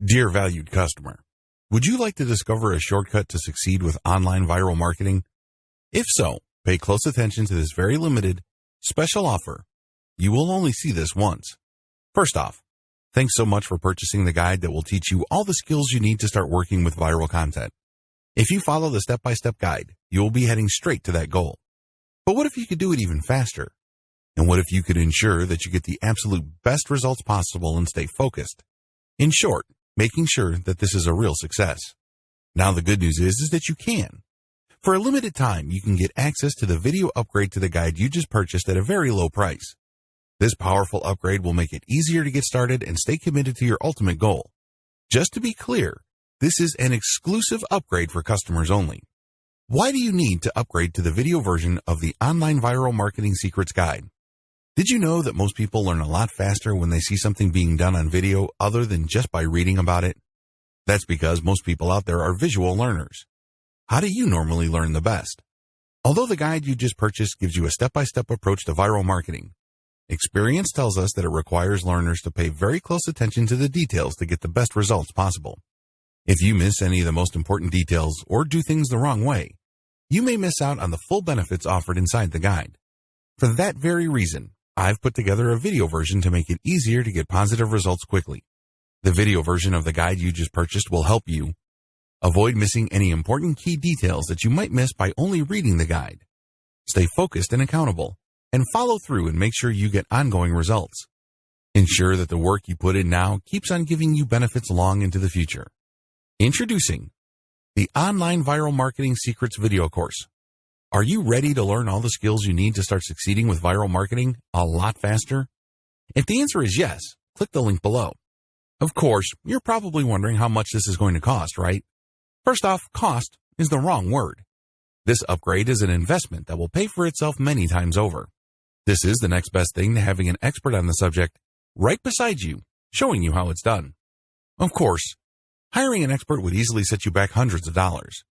Dear valued customer, would you like to discover a shortcut to succeed with online viral marketing? If so, pay close attention to this very limited, special offer. You will only see this once. First off, thanks so much for purchasing the guide that will teach you all the skills you need to start working with viral content. If you follow the step-by-step guide, you will be heading straight to that goal. But what if you could do it even faster? And what if you could ensure that you get the absolute best results possible and stay focused? In short, making sure that this is a real success. Now the good news is that you can. For a limited time, you can get access to the video upgrade to the guide you just purchased at a very low price. This powerful upgrade will make it easier to get started and stay committed to your ultimate goal. Just to be clear, this is an exclusive upgrade for customers only. Why do you need to upgrade to the video version of the Online Viral Marketing Secrets Guide? Did you know that most people learn a lot faster when they see something being done on video other than just by reading about it? That's because most people out there are visual learners. How do you normally learn the best? Although the guide you just purchased gives you a step-by-step approach to viral marketing, experience tells us that it requires learners to pay very close attention to the details to get the best results possible. If you miss any of the most important details or do things the wrong way, you may miss out on the full benefits offered inside the guide. For that very reason, I've put together a video version to make it easier to get positive results quickly. The video version of the guide you just purchased will help you avoid missing any important key details that you might miss by only reading the guide. Stay focused and accountable, and follow through and make sure you get ongoing results. Ensure that the work you put in now keeps on giving you benefits long into the future. Introducing the Online Viral Marketing Secrets video course. Are you ready to learn all the skills you need to start succeeding with viral marketing a lot faster? If the answer is yes, click the link below. Of course, you're probably wondering how much this is going to cost, right? First off, cost is the wrong word. This upgrade is an investment that will pay for itself many times over. This is the next best thing to having an expert on the subject right beside you, showing you how it's done. Of course, hiring an expert would easily set you back hundreds of dollars.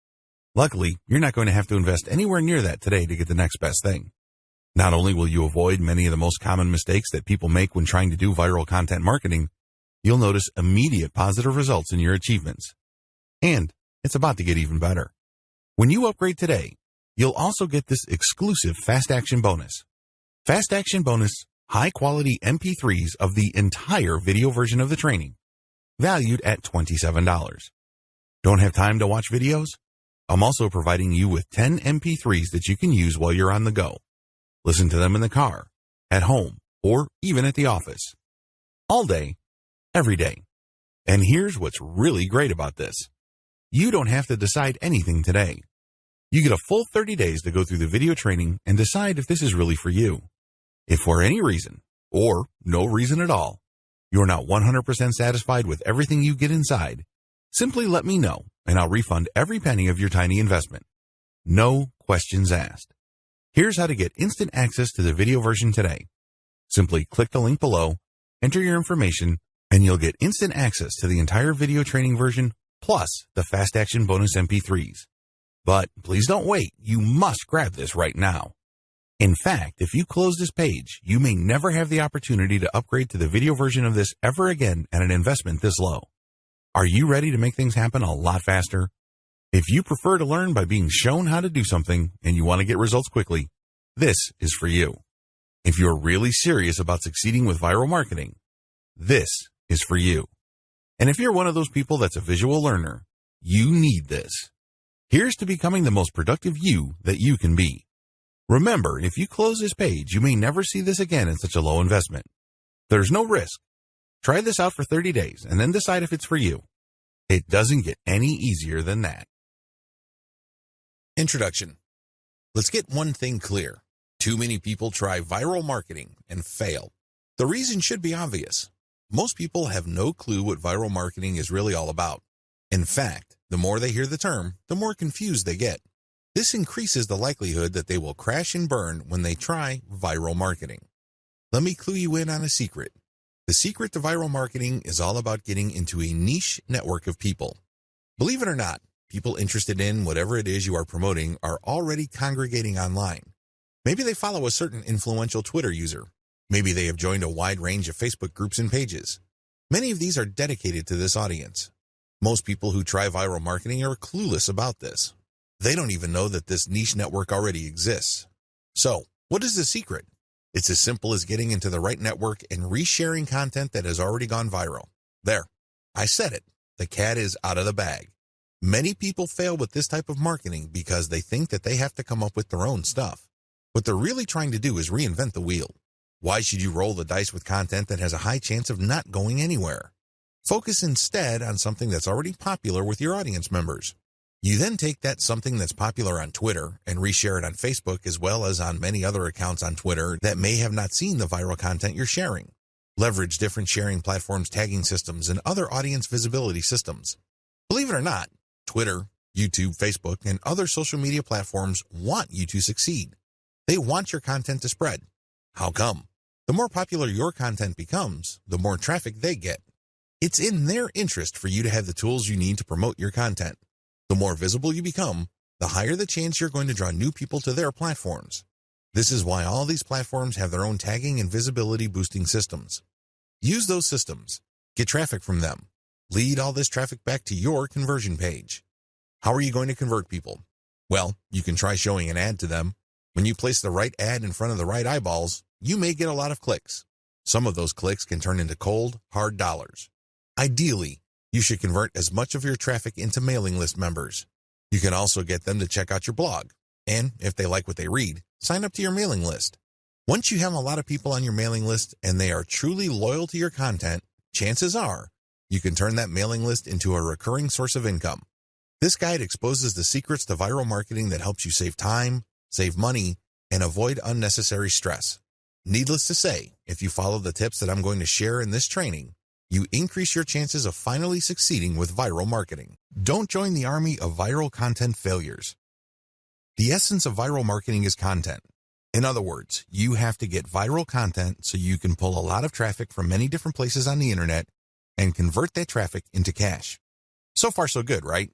Luckily, you're not going to have to invest anywhere near that today to get the next best thing. Not only will you avoid many of the most common mistakes that people make when trying to do viral content marketing, you'll notice immediate positive results in your achievements. And it's about to get even better. When you upgrade today, you'll also get this exclusive Fast Action bonus. Fast Action bonus, high-quality MP3s of the entire video version of the training, valued at $27. Don't have time to watch videos? I'm also providing you with 10 MP3s that you can use while you're on the go. Listen to them in the car, at home, or even at the office. All day, every day. And here's what's really great about this. You don't have to decide anything today. You get a full 30 days to go through the video training and decide if this is really for you. If for any reason, or no reason at all, you're not 100% satisfied with everything you get inside, simply let me know and I'll refund every penny of your tiny investment. No questions asked. Here's how to get instant access to the video version today. Simply click the link below, enter your information, and you'll get instant access to the entire video training version plus the Fast Action bonus MP3s. But please don't wait. You must grab this right now. In fact, if you close this page, you may never have the opportunity to upgrade to the video version of this ever again at an investment this low. Are you ready to make things happen a lot faster? If you prefer to learn by being shown how to do something and you want to get results quickly, this is for you. If you're really serious about succeeding with viral marketing, this is for you. And if you're one of those people that's a visual learner, you need this. Here's to becoming the most productive you that you can be. Remember, if you close this page, you may never see this again at such a low investment. There's no risk. Try this out for 30 days and then decide if it's for you. It doesn't get any easier than that. Introduction. Let's get one thing clear. Too many people try viral marketing and fail. The reason should be obvious. Most people have no clue what viral marketing is really all about. In fact, the more they hear the term, the more confused they get. This increases the likelihood that they will crash and burn when they try viral marketing. Let me clue you in on a secret. The secret to viral marketing is all about getting into a niche network of people. Believe it or not, people interested in whatever it is you are promoting are already congregating online. Maybe they follow a certain influential Twitter user. Maybe they have joined a wide range of Facebook groups and pages. Many of these are dedicated to this audience. Most people who try viral marketing are clueless about this. They don't even know that this niche network already exists. So, what is the secret? It's as simple as getting into the right network and resharing content that has already gone viral. There, I said it. The cat is out of the bag. Many people fail with this type of marketing because they think that they have to come up with their own stuff. What they're really trying to do is reinvent the wheel. Why should you roll the dice with content that has a high chance of not going anywhere? Focus instead on something that's already popular with your audience members. You then take that something that's popular on Twitter and reshare it on Facebook as well as on many other accounts on Twitter that may have not seen the viral content you're sharing. Leverage different sharing platforms, tagging systems, and other audience visibility systems. Believe it or not, Twitter, YouTube, Facebook, and other social media platforms want you to succeed. They want your content to spread. How come? The more popular your content becomes, the more traffic they get. It's in their interest for you to have the tools you need to promote your content. The more visible you become, the higher the chance you're going to draw new people to their platforms. This is why all these platforms have their own tagging and visibility boosting systems. Use those systems. Get traffic from them. Lead all this traffic back to your conversion page. How are you going to convert people? Well, you can try showing an ad to them. When you place the right ad in front of the right eyeballs, you may get a lot of clicks. Some of those clicks can turn into cold, hard dollars. Ideally, you should convert as much of your traffic into mailing list members. You can also get them to check out your blog. And if they like what they read, sign up to your mailing list. Once you have a lot of people on your mailing list and they are truly loyal to your content, chances are you can turn that mailing list into a recurring source of income. This guide exposes the secrets to viral marketing that helps you save time, save money, and avoid unnecessary stress. Needless to say, if you follow the tips that I'm going to share in this training, you increase your chances of finally succeeding with viral marketing. Don't join the army of viral content failures. The essence of viral marketing is content. In other words, you have to get viral content so you can pull a lot of traffic from many different places on the internet and convert that traffic into cash. So far, so good, right?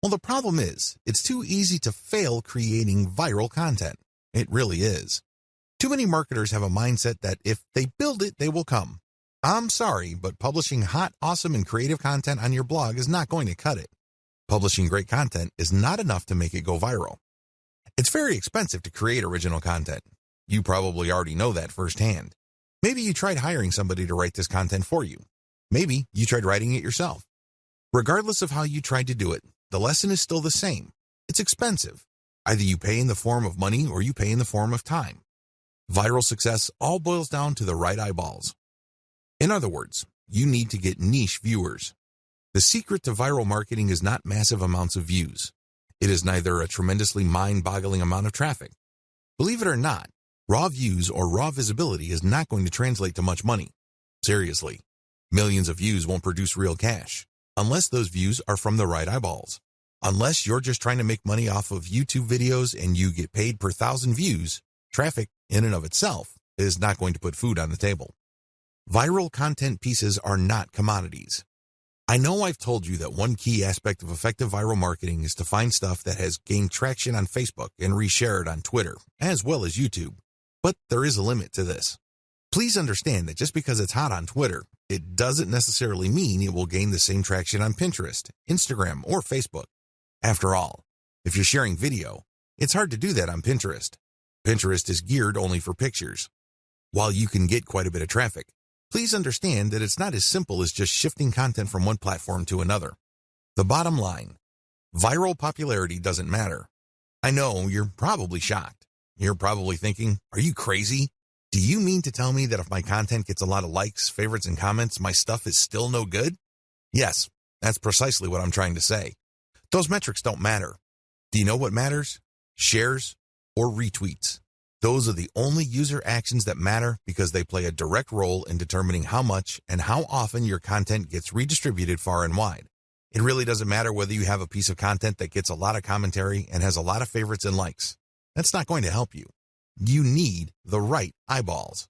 Well, the problem is, it's too easy to fail creating viral content. It really is. Too many marketers have a mindset that if they build it, they will come. I'm sorry, but publishing hot, awesome, and creative content on your blog is not going to cut it. Publishing great content is not enough to make it go viral. It's very expensive to create original content. You probably already know that firsthand. Maybe you tried hiring somebody to write this content for you. Maybe you tried writing it yourself. Regardless of how you tried to do it, the lesson is still the same. It's expensive. Either you pay in the form of money or you pay in the form of time. Viral success all boils down to the right eyeballs. In other words, you need to get niche viewers. The secret to viral marketing is not massive amounts of views. It is neither a tremendously mind-boggling amount of traffic. Believe it or not, raw views or raw visibility is not going to translate to much money. Seriously, millions of views won't produce real cash, unless those views are from the right eyeballs. Unless you're just trying to make money off of YouTube videos and you get paid per 1,000 views, traffic in and of itself is not going to put food on the table. Viral content pieces are not commodities. I know I've told you that one key aspect of effective viral marketing is to find stuff that has gained traction on Facebook and reshare it on Twitter, as well as YouTube. But there is a limit to this. Please understand that just because it's hot on Twitter, it doesn't necessarily mean it will gain the same traction on Pinterest, Instagram, or Facebook. After all, if you're sharing video, it's hard to do that on Pinterest. Pinterest is geared only for pictures. While you can get quite a bit of traffic, please understand that it's not as simple as just shifting content from one platform to another. The bottom line, viral popularity doesn't matter. I know you're probably shocked. You're probably thinking, are you crazy? Do you mean to tell me that if my content gets a lot of likes, favorites, and comments, my stuff is still no good? Yes, that's precisely what I'm trying to say. Those metrics don't matter. Do you know what matters? Shares or retweets. Those are the only user actions that matter because they play a direct role in determining how much and how often your content gets redistributed far and wide. It really doesn't matter whether you have a piece of content that gets a lot of commentary and has a lot of favorites and likes. That's not going to help you. You need the right eyeballs.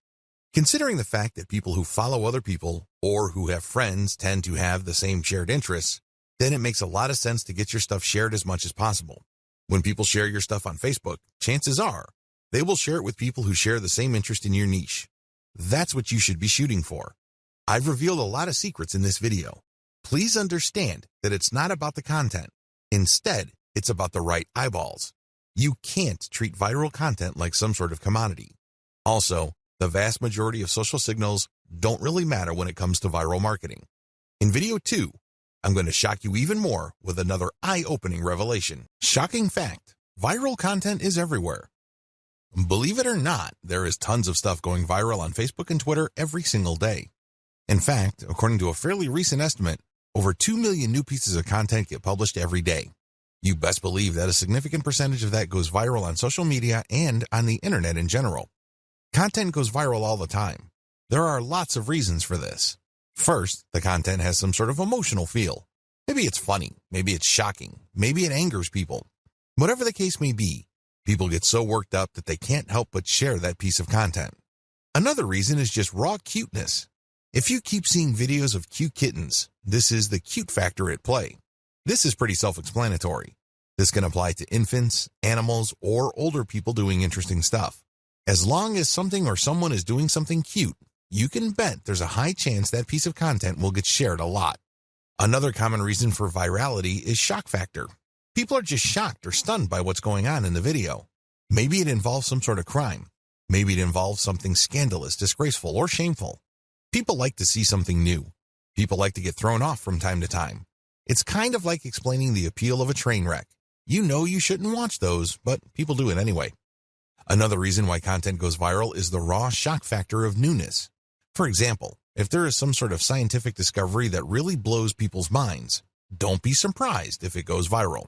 Considering the fact that people who follow other people or who have friends tend to have the same shared interests, then it makes a lot of sense to get your stuff shared as much as possible. When people share your stuff on Facebook, chances are they will share it with people who share the same interest in your niche. That's what you should be shooting for. I've revealed a lot of secrets in this video. Please understand that it's not about the content. Instead, it's about the right eyeballs. You can't treat viral content like some sort of commodity. Also, the vast majority of social signals don't really matter when it comes to viral marketing. In video 2, I'm going to shock you even more with another eye-opening revelation. Shocking fact, viral content is everywhere. Believe it or not, there is tons of stuff going viral on Facebook and Twitter every single day. In fact, according to a fairly recent estimate, over 2 million new pieces of content get published every day. You best believe that a significant percentage of that goes viral on social media and on the internet in general. Content goes viral all the time. There are lots of reasons for this. First, the content has some sort of emotional feel. Maybe it's funny, maybe it's shocking, maybe it angers people. Whatever the case may be, people get so worked up that they can't help but share that piece of content. Another reason is just raw cuteness. If you keep seeing videos of cute kittens, this is the cute factor at play. This is pretty self-explanatory. This can apply to infants, animals, or older people doing interesting stuff. As long as something or someone is doing something cute, you can bet there's a high chance that piece of content will get shared a lot. Another common reason for virality is shock factor. People are just shocked or stunned by what's going on in the video. Maybe it involves some sort of crime. Maybe it involves something scandalous, disgraceful, or shameful. People like to see something new. People like to get thrown off from time to time. It's kind of like explaining the appeal of a train wreck. You know you shouldn't watch those, but people do it anyway. Another reason why content goes viral is the raw shock factor of newness. For example, if there is some sort of scientific discovery that really blows people's minds, don't be surprised if it goes viral.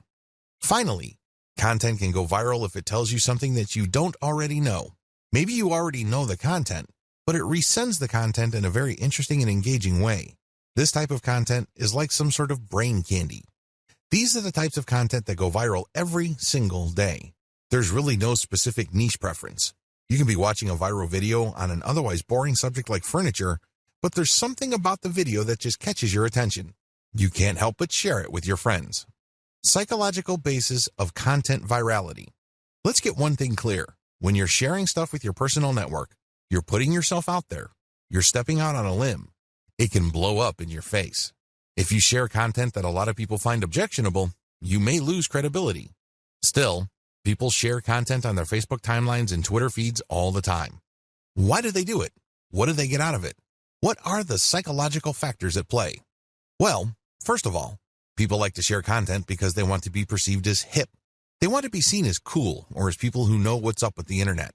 Finally, content can go viral if it tells you something that you don't already know. Maybe you already know the content, but it resends the content in a very interesting and engaging way. This type of content is like some sort of brain candy. These are the types of content that go viral every single day. There's really no specific niche preference. You can be watching a viral video on an otherwise boring subject like furniture, but there's something about the video that just catches your attention. You can't help but share it with your friends. Psychological basis of content virality. Let's get one thing clear. When you're sharing stuff with your personal network, you're putting yourself out there. You're stepping out on a limb. It can blow up in your face. If you share content that a lot of people find objectionable, you may lose credibility. Still, people share content on their Facebook timelines and Twitter feeds all the time. Why do they do it? What do they get out of it? What are the psychological factors at play? Well, first of all, people like to share content because they want to be perceived as hip. They want to be seen as cool or as people who know what's up with the internet.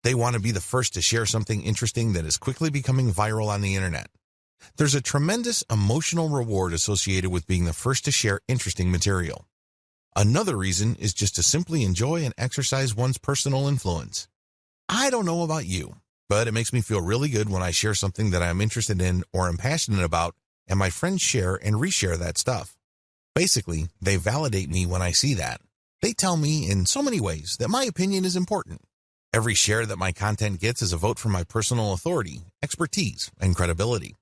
They want to be the first to share something interesting that is quickly becoming viral on the internet. There's a tremendous emotional reward associated with being the first to share interesting material. Another reason is just to simply enjoy and exercise one's personal influence. I don't know about you, but it makes me feel really good when I share something that I'm interested in or am passionate about, and my friends share and reshare that stuff. Basically, they validate me when I see that. They tell me in so many ways that my opinion is important. Every share that my content gets is a vote for my personal authority, expertise, and credibility.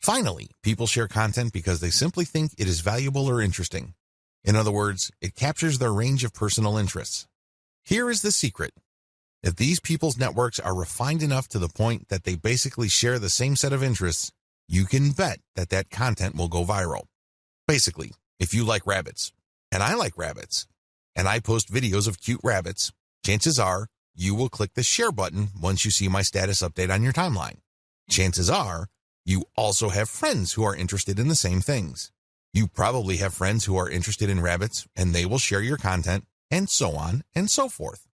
Finally, people share content because they simply think it is valuable or interesting. In other words, it captures their range of personal interests. Here is the secret. If these people's networks are refined enough to the point that they basically share the same set of interests, you can bet that that content will go viral. Basically, if you like rabbits, and I like rabbits, and I post videos of cute rabbits, chances are you will click the share button once you see my status update on your timeline. Chances are you also have friends who are interested in the same things. You probably have friends who are interested in rabbits, and they will share your content, and so on and so forth.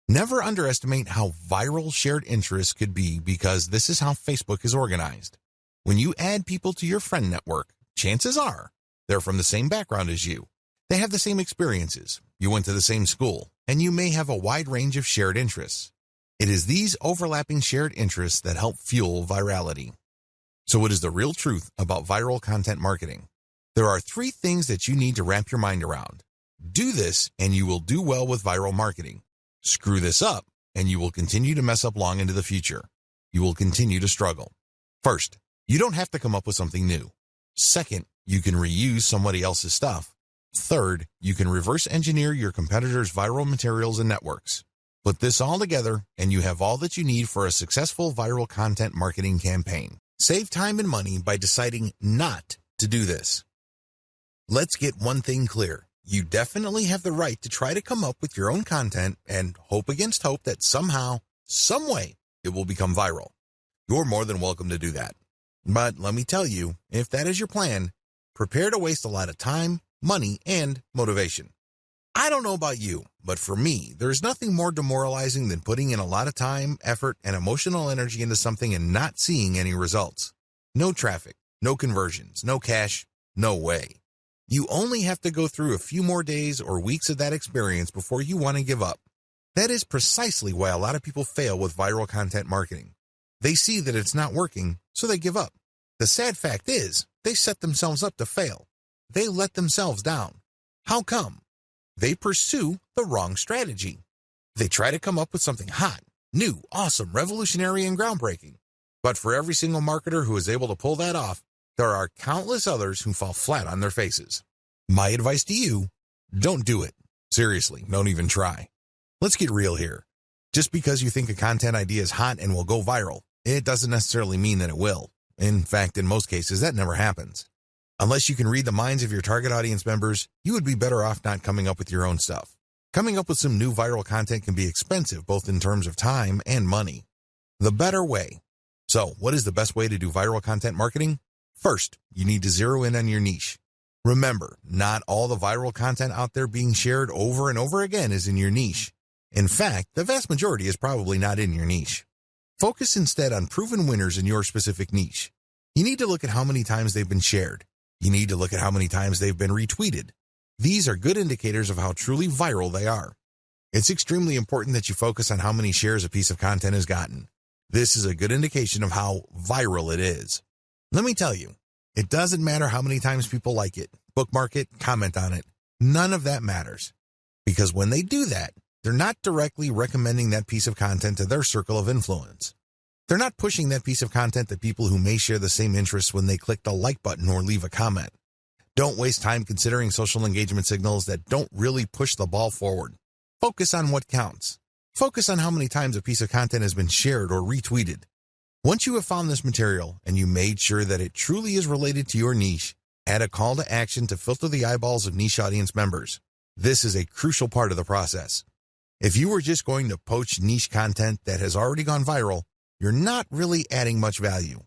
Never underestimate how viral shared interests could be, because this is how Facebook is organized. When you add people to your friend network, chances are they're from the same background as you. They have the same experiences. You went to the same school, and you may have a wide range of shared interests. It is these overlapping shared interests that help fuel virality. So what is the real truth about viral content marketing? There are 3 things that you need to wrap your mind around. Do this, and you will do well with viral marketing. Screw this up, and you will continue to mess up long into the future. You will continue to struggle. First, you don't have to come up with something new. Second, you can reuse somebody else's stuff. Third, you can reverse engineer your competitors' viral materials and networks. Put this all together, and you have all that you need for a successful viral content marketing campaign. Save time and money by deciding not to do this. Let's get one thing clear. You definitely have the right to try to come up with your own content and hope against hope that somehow, some way, it will become viral. You're more than welcome to do that. But let me tell you, if that is your plan, prepare to waste a lot of time, money, and motivation. I don't know about you, but for me, there's nothing more demoralizing than putting in a lot of time, effort, and emotional energy into something and not seeing any results. No traffic, no conversions, no cash, no way. You only have to go through a few more days or weeks of that experience before you want to give up. That is precisely why a lot of people fail with viral content marketing. They see that it's not working, so they give up. The sad fact is, they set themselves up to fail. They let themselves down. How come? They pursue the wrong strategy. They try to come up with something hot, new, awesome, revolutionary, and groundbreaking. But for every single marketer who is able to pull that off, there are countless others who fall flat on their faces. My advice to you, don't do it. Seriously, don't even try. Let's get real here. Just because you think a content idea is hot and will go viral, it doesn't necessarily mean that it will. In fact, in most cases, that never happens. Unless you can read the minds of your target audience members, you would be better off not coming up with your own stuff. Coming up with some new viral content can be expensive, both in terms of time and money. The better way. So, what is the best way to do viral content marketing? First, you need to zero in on your niche. Remember, not all the viral content out there being shared over and over again is in your niche. In fact, the vast majority is probably not in your niche. Focus instead on proven winners in your specific niche. You need to look at how many times they've been shared. You need to look at how many times they've been retweeted. These are good indicators of how truly viral they are. It's extremely important that you focus on how many shares a piece of content has gotten. This is a good indication of how viral it is. Let me tell you, it doesn't matter how many times people like it, bookmark it, comment on it. None of that matters. Because when they do that, they're not directly recommending that piece of content to their circle of influence. They're not pushing that piece of content to people who may share the same interests when they click the like button or leave a comment. Don't waste time considering social engagement signals that don't really push the ball forward. Focus on what counts. Focus on how many times a piece of content has been shared or retweeted. Once you have found this material and you made sure that it truly is related to your niche, add a call to action to filter the eyeballs of niche audience members. This is a crucial part of the process. If you were just going to poach niche content that has already gone viral, you're not really adding much value.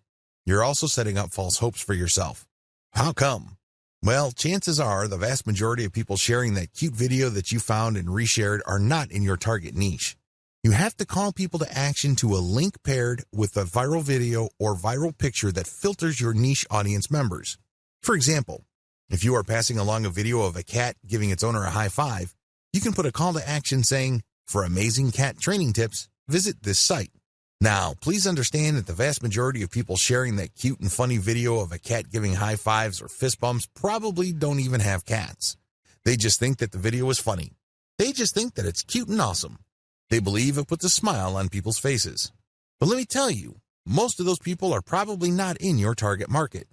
You're also setting up false hopes for yourself. How come? Well, chances are the vast majority of people sharing that cute video that you found and reshared are not in your target niche. You have to call people to action to a link paired with a viral video or viral picture that filters your niche audience members. For example, if you are passing along a video of a cat giving its owner a high five, you can put a call to action saying, "For amazing cat training tips, visit this site." Now, please understand that the vast majority of people sharing that cute and funny video of a cat giving high fives or fist bumps probably don't even have cats. They just think that the video is funny. They just think that it's cute and awesome. They believe it puts a smile on people's faces. But let me tell you, most of those people are probably not in your target market.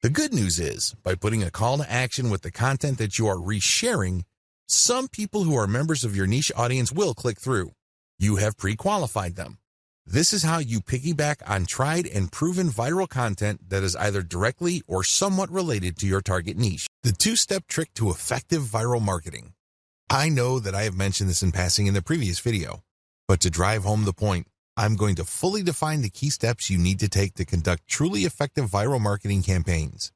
The good news is, by putting a call to action with the content that you are resharing, some people who are members of your niche audience will click through. You have pre-qualified them. This is how you piggyback on tried and proven viral content that is either directly or somewhat related to your target niche. The two-step trick to effective viral marketing. I know that I have mentioned this in passing in the previous video, but to drive home the point, I'm going to fully define the key steps you need to take to conduct truly effective viral marketing campaigns.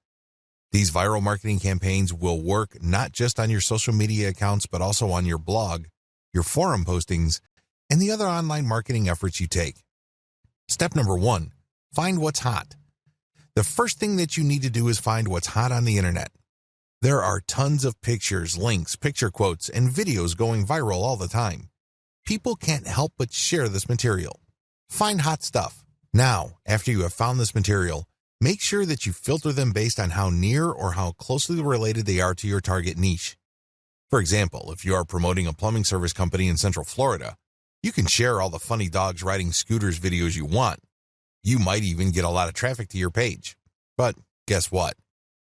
These viral marketing campaigns will work not just on your social media accounts, but also on your blog, your forum postings, and the other online marketing efforts you take. Step number 1, find what's hot. The first thing that you need to do is find what's hot on the internet. There are tons of pictures, links, picture quotes, and videos going viral all the time. People can't help but share this material. Find hot stuff. Now, after you have found this material, make sure that you filter them based on how near or how closely related they are to your target niche. For example, if you are promoting a plumbing service company in Central Florida, you can share all the funny dogs riding scooters videos you want. You might even get a lot of traffic to your page. But guess what?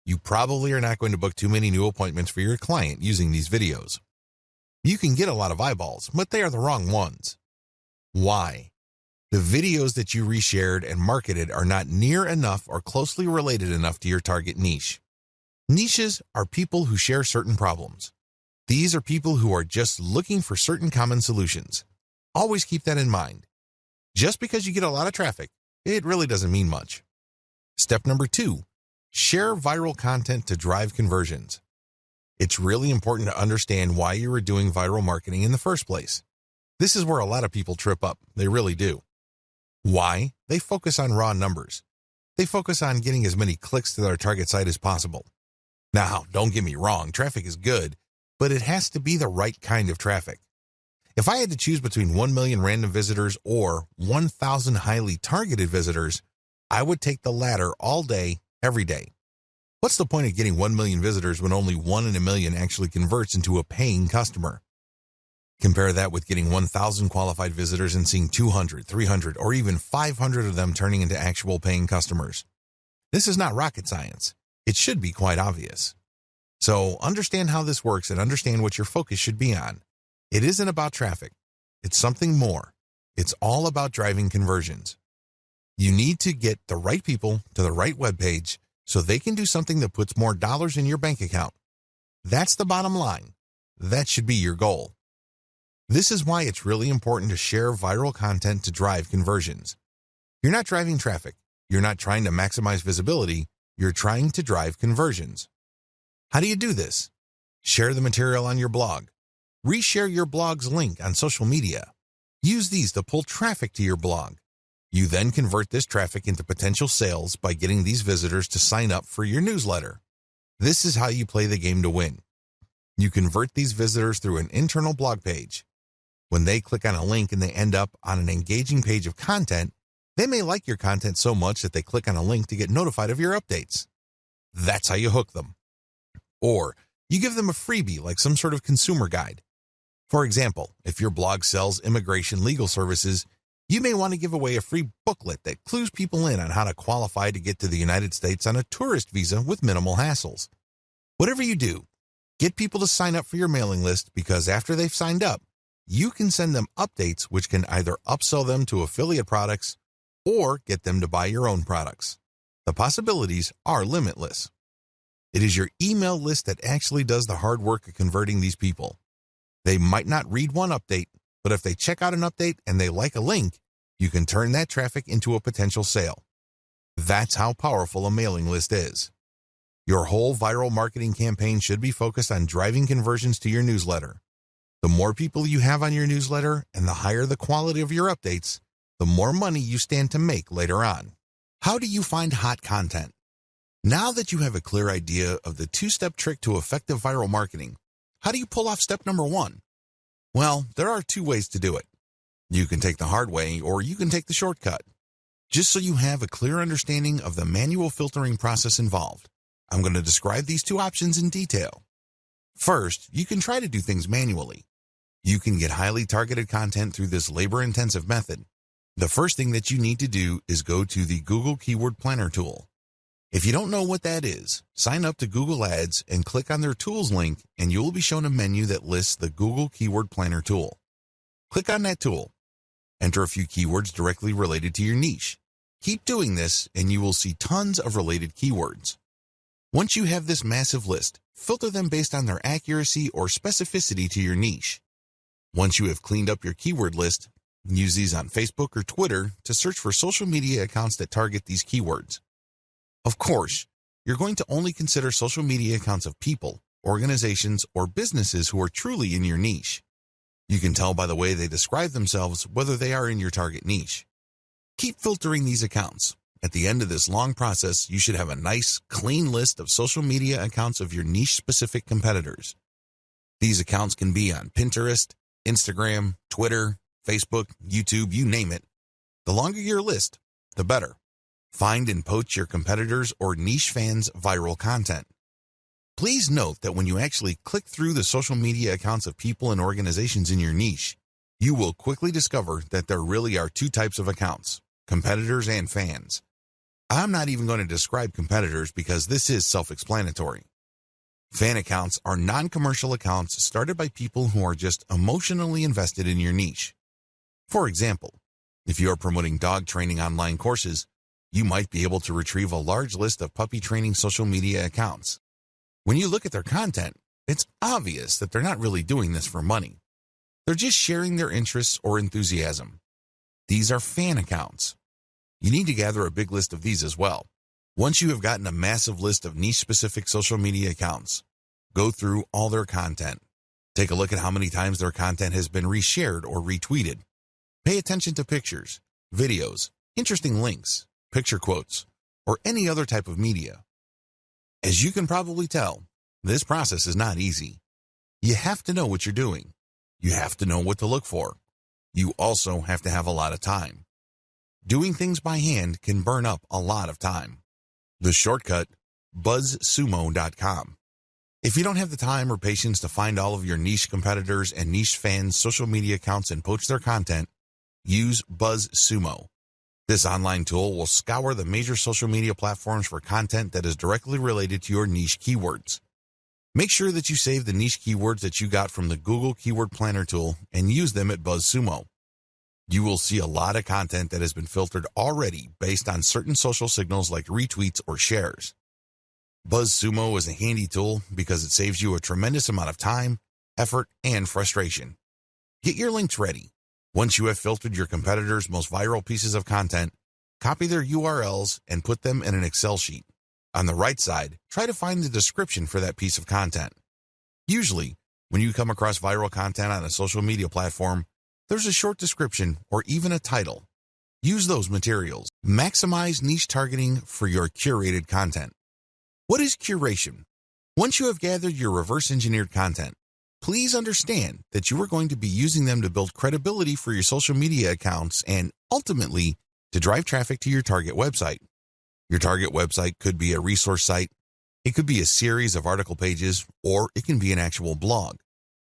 You probably are not going to book too many new appointments for your client using these videos. You can get a lot of eyeballs, but they are the wrong ones. Why? The videos that you reshared and marketed are not near enough or closely related enough to your target niche. Niches are people who share certain problems. These are people who are just looking for certain common solutions. Always keep that in mind. Just because you get a lot of traffic, it really doesn't mean much. Step number 2, share viral content to drive conversions. It's really important to understand why you are doing viral marketing in the first place. This is where a lot of people trip up. They really do. Why? They focus on raw numbers. They focus on getting as many clicks to their target site as possible. Now, don't get me wrong, traffic is good, but it has to be the right kind of traffic. If I had to choose between 1 million random visitors or 1,000 highly targeted visitors, I would take the latter all day, every day. What's the point of getting 1 million visitors when only 1 in a million actually converts into a paying customer? Compare that with getting 1,000 qualified visitors and seeing 200, 300, or even 500 of them turning into actual paying customers. This is not rocket science. It should be quite obvious. So understand how this works and understand what your focus should be on. It isn't about traffic. It's something more. It's all about driving conversions. You need to get the right people to the right webpage so they can do something that puts more dollars in your bank account. That's the bottom line. That should be your goal. This is why it's really important to share viral content to drive conversions. You're not driving traffic. You're not trying to maximize visibility. You're trying to drive conversions. How do you do this? Share the material on your blog. Reshare your blog's link on social media. Use these to pull traffic to your blog. You then convert this traffic into potential sales by getting these visitors to sign up for your newsletter. This is how you play the game to win. You convert these visitors through an internal blog page. When they click on a link and they end up on an engaging page of content, they may like your content so much that they click on a link to get notified of your updates. That's how you hook them. Or you give them a freebie like some sort of consumer guide. For example, if your blog sells immigration legal services, you may want to give away a free booklet that clues people in on how to qualify to get to the United States on a tourist visa with minimal hassles. Whatever you do, get people to sign up for your mailing list because after they've signed up, you can send them updates which can either upsell them to affiliate products or get them to buy your own products. The possibilities are limitless. It is your email list that actually does the hard work of converting these people. They might not read one update, but if they check out an update and they like a link, you can turn that traffic into a potential sale. That's how powerful a mailing list is. Your whole viral marketing campaign should be focused on driving conversions to your newsletter. The more people you have on your newsletter and the higher the quality of your updates, the more money you stand to make later on. How do you find hot content? Now that you have a clear idea of the two-step trick to effective viral marketing, how do you pull off step number 1? Well, there are 2 ways to do it. You can take the hard way or you can take the shortcut. Just so you have a clear understanding of the manual filtering process involved, I'm going to describe these 2 options in detail. First, you can try to do things manually. You can get highly targeted content through this labor-intensive method. The first thing that you need to do is go to the Google Keyword Planner tool. If you don't know what that is, sign up to Google Ads and click on their Tools link and you will be shown a menu that lists the Google Keyword Planner tool. Click on that tool. Enter a few keywords directly related to your niche. Keep doing this and you will see tons of related keywords. Once you have this massive list, filter them based on their accuracy or specificity to your niche. Once you have cleaned up your keyword list, use these on Facebook or Twitter to search for social media accounts that target these keywords. Of course, you're going to only consider social media accounts of people, organizations, or businesses who are truly in your niche. You can tell by the way they describe themselves whether they are in your target niche. Keep filtering these accounts. At the end of this long process, you should have a nice, clean list of social media accounts of your niche-specific competitors. These accounts can be on Pinterest, Instagram, Twitter, Facebook, YouTube, you name it. The longer your list, the better. Find and poach your competitors' or niche fans' viral content. Please note that when you actually click through the social media accounts of people and organizations in your niche, you will quickly discover that there really are 2 types of accounts, competitors and fans. I'm not even going to describe competitors because this is self-explanatory. Fan accounts are non-commercial accounts started by people who are just emotionally invested in your niche. For example, If you are promoting dog training online courses, you might be able to retrieve a large list of puppy training social media accounts. When you look at their content, it's obvious that they're not really doing this for money. They're just sharing their interests or enthusiasm. These are fan accounts. You need to gather a big list of these as well. Once you have gotten a massive list of niche-specific social media accounts, go through all their content. Take a look at how many times their content has been reshared or retweeted. Pay attention to pictures, videos, interesting links, picture quotes, or any other type of media. As you can probably tell, this process is not easy. You have to know what you're doing. You have to know what to look for. You also have to have a lot of time. Doing things by hand can burn up a lot of time. The shortcut, BuzzSumo.com. If you don't have the time or patience to find all of your niche competitors and niche fans' social media accounts and poach their content, use BuzzSumo. This online tool will scour the major social media platforms for content that is directly related to your niche keywords. Make sure that you save the niche keywords that you got from the Google Keyword Planner tool and use them at BuzzSumo. You will see a lot of content that has been filtered already based on certain social signals like retweets or shares. BuzzSumo is a handy tool because it saves you a tremendous amount of time, effort, and frustration. Get your links ready. Once you have filtered your competitors' most viral pieces of content, copy their URLs and put them in an Excel sheet. On the right side, try to find the description for that piece of content. Usually, when you come across viral content on a social media platform, there's a short description or even a title. Use those materials. Maximize niche targeting for your curated content. What is curation? Once you have gathered your reverse-engineered content, please understand that you are going to be using them to build credibility for your social media accounts and, ultimately, to drive traffic to your target website. Your target website could be a resource site, it could be a series of article pages, or it can be an actual blog.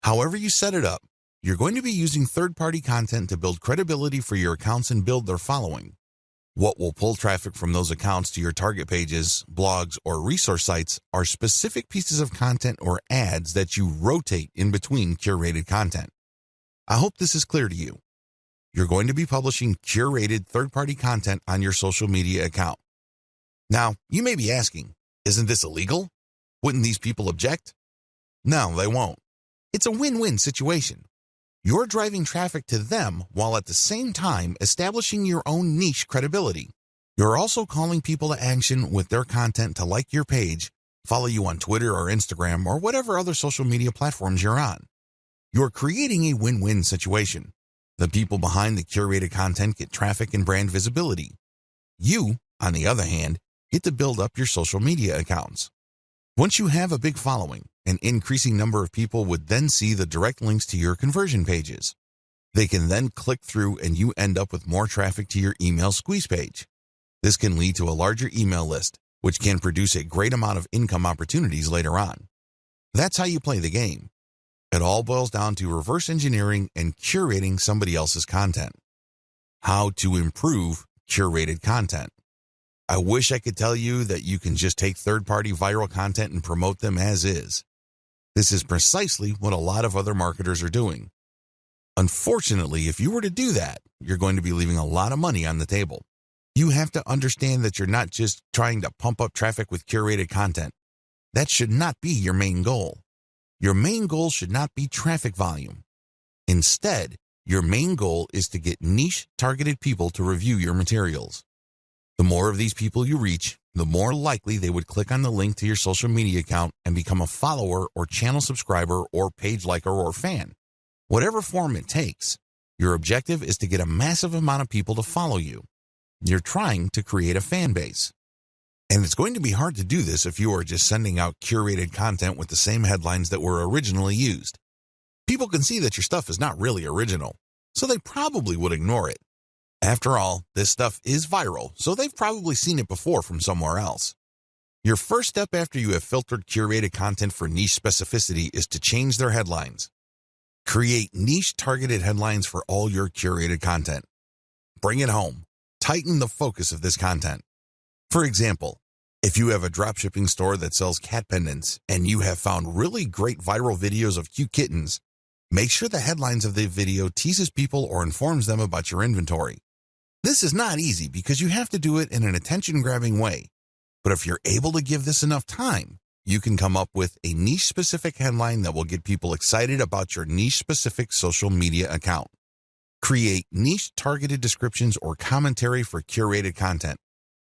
However you set it up, you're going to be using third-party content to build credibility for your accounts and build their following. What will pull traffic from those accounts to your target pages, blogs, or resource sites are specific pieces of content or ads that you rotate in between curated content. I hope this is clear to you. You're going to be publishing curated third-party content on your social media account. Now, you may be asking, isn't this illegal? Wouldn't these people object? No, they won't. It's a win-win situation. You're driving traffic to them while at the same time establishing your own niche credibility. You're also calling people to action with their content to like your page, follow you on Twitter or Instagram or whatever other social media platforms you're on. You're creating a win-win situation. The people behind the curated content get traffic and brand visibility. You, on the other hand, get to build up your social media accounts. Once you have a big following, an increasing number of people would then see the direct links to your conversion pages. They can then click through and you end up with more traffic to your email squeeze page. This can lead to a larger email list, which can produce a great amount of income opportunities later on. That's how you play the game. It all boils down to reverse engineering and curating somebody else's content. How to improve curated content. I wish I could tell you that you can just take third-party viral content and promote them as is. This is precisely what a lot of other marketers are doing. Unfortunately, if you were to do that, you're going to be leaving a lot of money on the table. You have to understand that you're not just trying to pump up traffic with curated content. That should not be your main goal. Your main goal should not be traffic volume. Instead, your main goal is to get niche, targeted people to review your materials. The more of these people you reach, the more likely they would click on the link to your social media account and become a follower or channel subscriber or page liker or fan. Whatever form it takes, your objective is to get a massive amount of people to follow you. You're trying to create a fan base. And it's going to be hard to do this if you are just sending out curated content with the same headlines that were originally used. People can see that your stuff is not really original, so they probably would ignore it. After all, this stuff is viral, so they've probably seen it before from somewhere else. Your first step after you have filtered curated content for niche specificity is to change their headlines. Create niche targeted headlines for all your curated content. Bring it home. Tighten the focus of this content. For example, if you have a dropshipping store that sells cat pendants and you have found really great viral videos of cute kittens, make sure the headlines of the video teases people or informs them about your inventory. This is not easy because you have to do it in an attention-grabbing way. But if you're able to give this enough time, you can come up with a niche-specific headline that will get people excited about your niche-specific social media account. Create niche-targeted descriptions or commentary for curated content.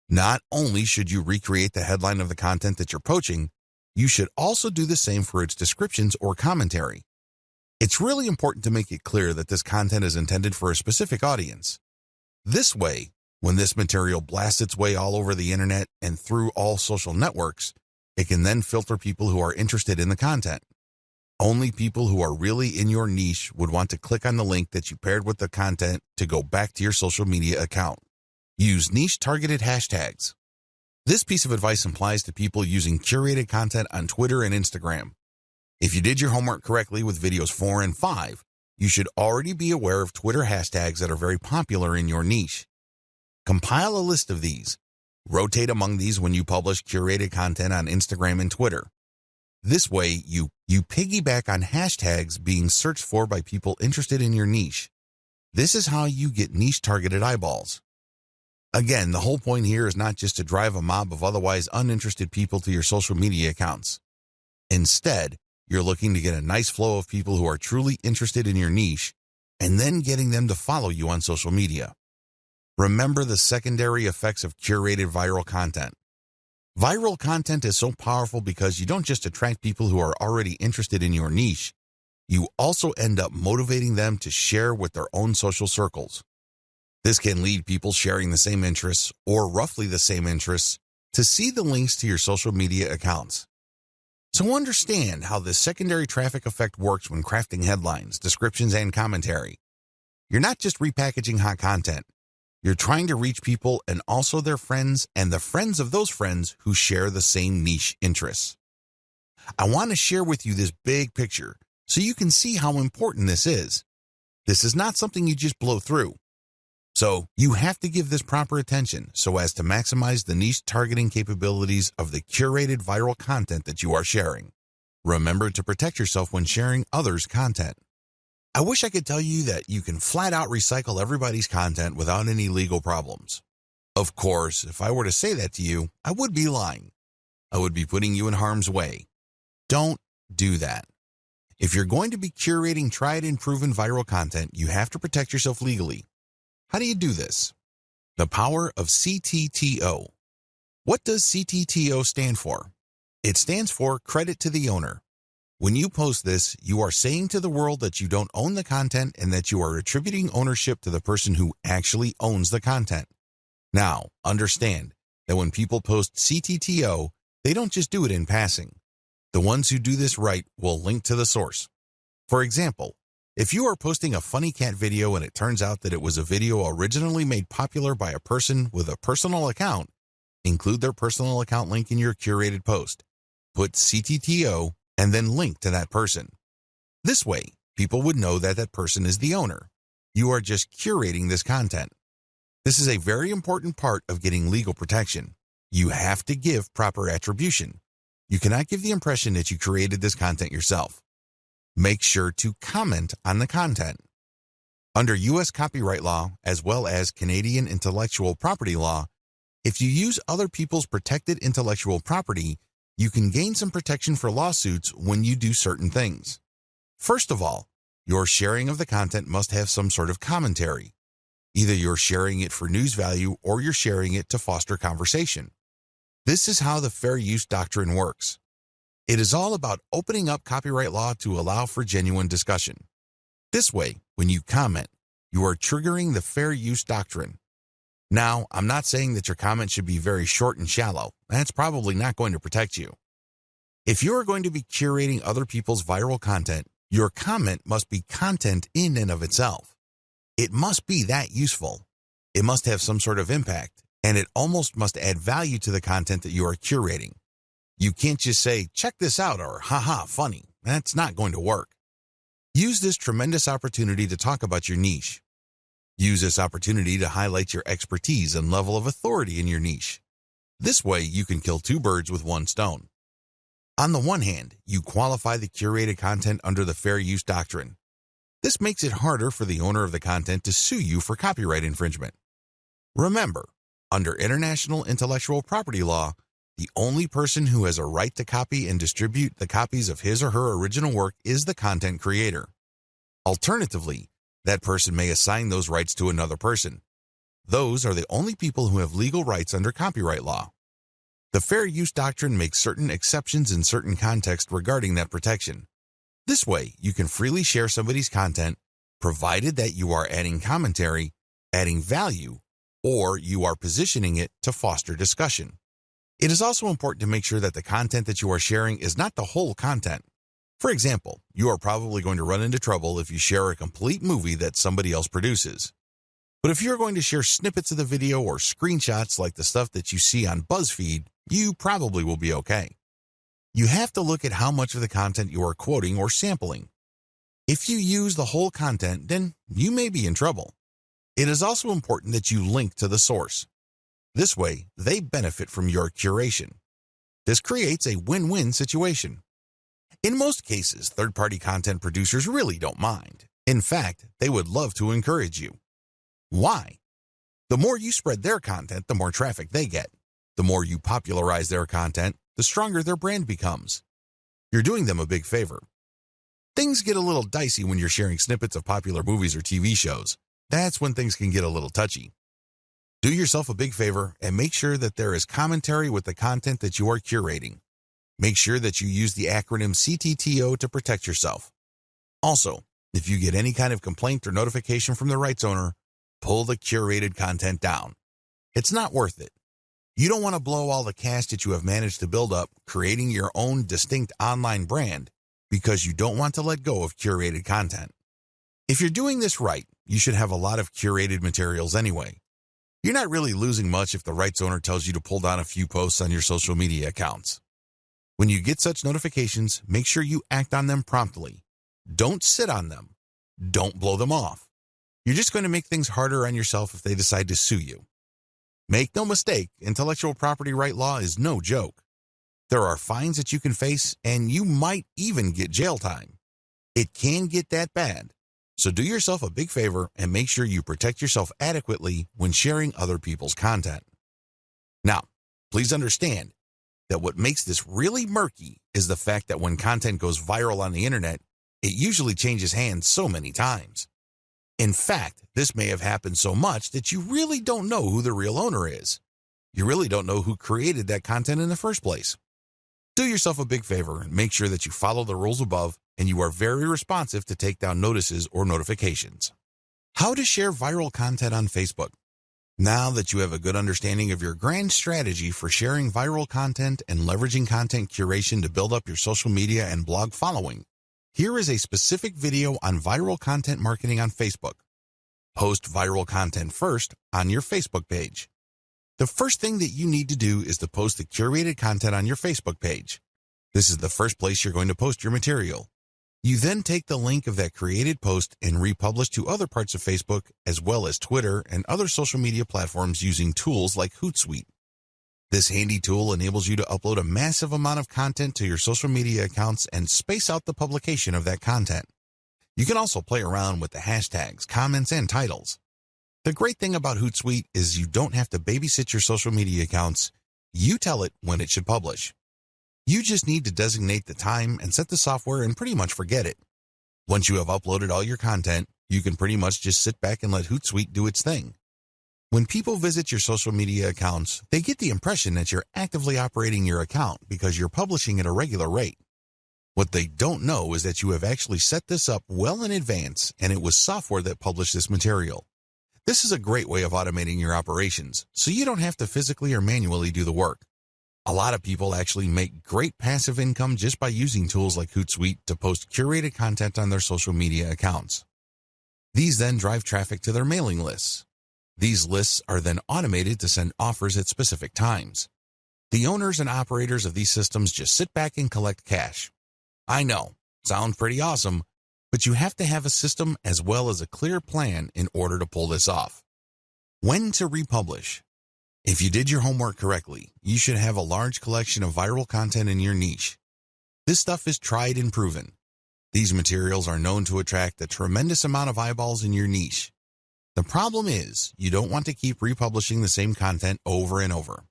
Not only should you recreate the headline of the content that you're poaching, you should also do the same for its descriptions or commentary. It's really important to make it clear that this content is intended for a specific audience. This way, when this material blasts its way all over the internet and through all social networks, it can then filter people who are interested in the content. Only people who are really in your niche would want to click on the link that you paired with the content to go back to your social media account. Use niche-targeted hashtags. This piece of advice applies to people using curated content on Twitter and Instagram. If you did your homework correctly with videos 4 and 5, you should already be aware of Twitter hashtags that are very popular in your niche. Compile a list of these. Rotate among these when you publish curated content on Instagram and Twitter. This way, you piggyback on hashtags being searched for by people interested in your niche. This is how you get niche-targeted eyeballs. Again, the whole point here is not just to drive a mob of otherwise uninterested people to your social media accounts. Instead, you're looking to get a nice flow of people who are truly interested in your niche and then getting them to follow you on social media. Remember the secondary effects of curated viral content. Viral content is so powerful because you don't just attract people who are already interested in your niche, you also end up motivating them to share with their own social circles. This can lead people sharing the same interests or roughly the same interests to see the links to your social media accounts. So understand how this secondary traffic effect works when crafting headlines, descriptions, and commentary. You're not just repackaging hot content. You're trying to reach people and also their friends and the friends of those friends who share the same niche interests. I want to share with you this big picture so you can see how important this is. This is not something you just blow through. So you have to give this proper attention so as to maximize the niche targeting capabilities of the curated viral content that you are sharing. Remember to protect yourself when sharing others' content. I wish I could tell you that you can flat out recycle everybody's content without any legal problems. Of course, if I were to say that to you, I would be lying. I would be putting you in harm's way. Don't do that. If you're going to be curating tried and proven viral content, you have to protect yourself legally. How do you do this? The power of CTTO. What does CTTO stand for? It stands for credit to the owner. When you post this, you are saying to the world that you don't own the content and that you are attributing ownership to the person who actually owns the content. Now, understand that when people post CTTO, they don't just do it in passing. The ones who do this right will link to the source. For example, if you are posting a funny cat video and it turns out that it was a video originally made popular by a person with a personal account, include their personal account link in your curated post. Put CTTO and then link to that person. This way, people would know that that person is the owner. You are just curating this content. This is a very important part of getting legal protection. You have to give proper attribution. You cannot give the impression that you created this content yourself. Make sure to comment on the content. Under U.S. copyright law, as well as Canadian intellectual property law, if you use other people's protected intellectual property, you can gain some protection for lawsuits when you do certain things. First of all, your sharing of the content must have some sort of commentary. Either you're sharing it for news value or you're sharing it to foster conversation. This is how the fair use doctrine works. It is all about opening up copyright law to allow for genuine discussion. This way, when you comment, you are triggering the fair use doctrine. Now, I'm not saying that your comment should be very short and shallow. That's probably not going to protect you. If you are going to be curating other people's viral content, your comment must be content in and of itself. It must be that useful. It must have some sort of impact, and it almost must add value to the content that you are curating. You can't just say, check this out, or haha, funny. That's not going to work. Use this tremendous opportunity to talk about your niche. Use this opportunity to highlight your expertise and level of authority in your niche. This way, you can kill two birds with one stone. On the one hand, you qualify the curated content under the fair use doctrine. This makes it harder for the owner of the content to sue you for copyright infringement. Remember, under international intellectual property law, the only person who has a right to copy and distribute the copies of his or her original work is the content creator. Alternatively, that person may assign those rights to another person. Those are the only people who have legal rights under copyright law. The fair use doctrine makes certain exceptions in certain contexts regarding that protection. This way, you can freely share somebody's content, provided that you are adding commentary, adding value, or you are positioning it to foster discussion. It is also important to make sure that the content that you are sharing is not the whole content. For example, you are probably going to run into trouble if you share a complete movie that somebody else produces. But if you're going to share snippets of the video or screenshots like the stuff that you see on BuzzFeed, you probably will be okay. You have to look at how much of the content you are quoting or sampling. If you use the whole content, then you may be in trouble. It is also important that you link to the source. This way, they benefit from your curation. This creates a win-win situation. In most cases, third-party content producers really don't mind. In fact, they would love to encourage you. Why? The more you spread their content, the more traffic they get. The more you popularize their content, the stronger their brand becomes. You're doing them a big favor. Things get a little dicey when you're sharing snippets of popular movies or TV shows. That's when things can get a little touchy. Do yourself a big favor and make sure that there is commentary with the content that you are curating. Make sure that you use the acronym CTTO to protect yourself. Also, if you get any kind of complaint or notification from the rights owner, pull the curated content down. It's not worth it. You don't want to blow all the cash that you have managed to build up creating your own distinct online brand because you don't want to let go of curated content. If you're doing this right, you should have a lot of curated materials anyway. You're not really losing much if the rights owner tells you to pull down a few posts on your social media accounts. When you get such notifications, make sure you act on them promptly. Don't sit on them. Don't blow them off. You're just going to make things harder on yourself if they decide to sue you. Make no mistake, intellectual property right law is no joke. There are fines that you can face, and you might even get jail time. It can get that bad. So do yourself a big favor and make sure you protect yourself adequately when sharing other people's content. Now, please understand that what makes this really murky is the fact that when content goes viral on the internet, it usually changes hands so many times. In fact, this may have happened so much that you really don't know who the real owner is. You really don't know who created that content in the first place. Do yourself a big favor and make sure that you follow the rules above and you are very responsive to take down notices or notifications. How to share viral content on Facebook. Now that you have a good understanding of your grand strategy for sharing viral content and leveraging content curation to build up your social media and blog following, here is a specific video on viral content marketing on Facebook. Post viral content first on your Facebook page. The first thing that you need to do is to post the curated content on your Facebook page. This is the first place you're going to post your material. You then take the link of that created post and republish to other parts of Facebook as well as Twitter and other social media platforms using tools like Hootsuite. This handy tool enables you to upload a massive amount of content to your social media accounts and space out the publication of that content. You can also play around with the hashtags, comments, and titles. The great thing about Hootsuite is you don't have to babysit your social media accounts. You tell it when it should publish. You just need to designate the time and set the software and pretty much forget it. Once you have uploaded all your content, you can pretty much just sit back and let Hootsuite do its thing. When people visit your social media accounts, they get the impression that you're actively operating your account because you're publishing at a regular rate. What they don't know is that you have actually set this up well in advance and it was software that published this material. This is a great way of automating your operations, so you don't have to physically or manually do the work. A lot of people actually make great passive income just by using tools like Hootsuite to post curated content on their social media accounts. These then drive traffic to their mailing lists. These lists are then automated to send offers at specific times. The owners and operators of these systems just sit back and collect cash. I know, sounds pretty awesome, but you have to have a system as well as a clear plan in order to pull this off. When to republish. If you did your homework correctly, you should have a large collection of viral content in your niche. This stuff is tried and proven. These materials are known to attract a tremendous amount of eyeballs in your niche. The problem is you don't want to keep republishing the same content over and over.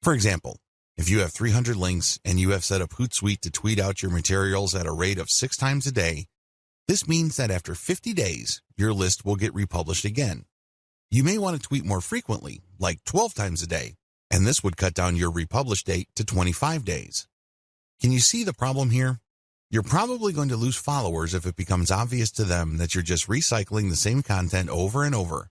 For example, if you have 300 links and you have set up Hootsuite to tweet out your materials at a rate of 6 times a day, this means that after 50 days, your list will get republished again. You may want to tweet more frequently, like 12 times a day, and this would cut down your republish date to 25 days. Can you see the problem here? You're probably going to lose followers if it becomes obvious to them that you're just recycling the same content over and over.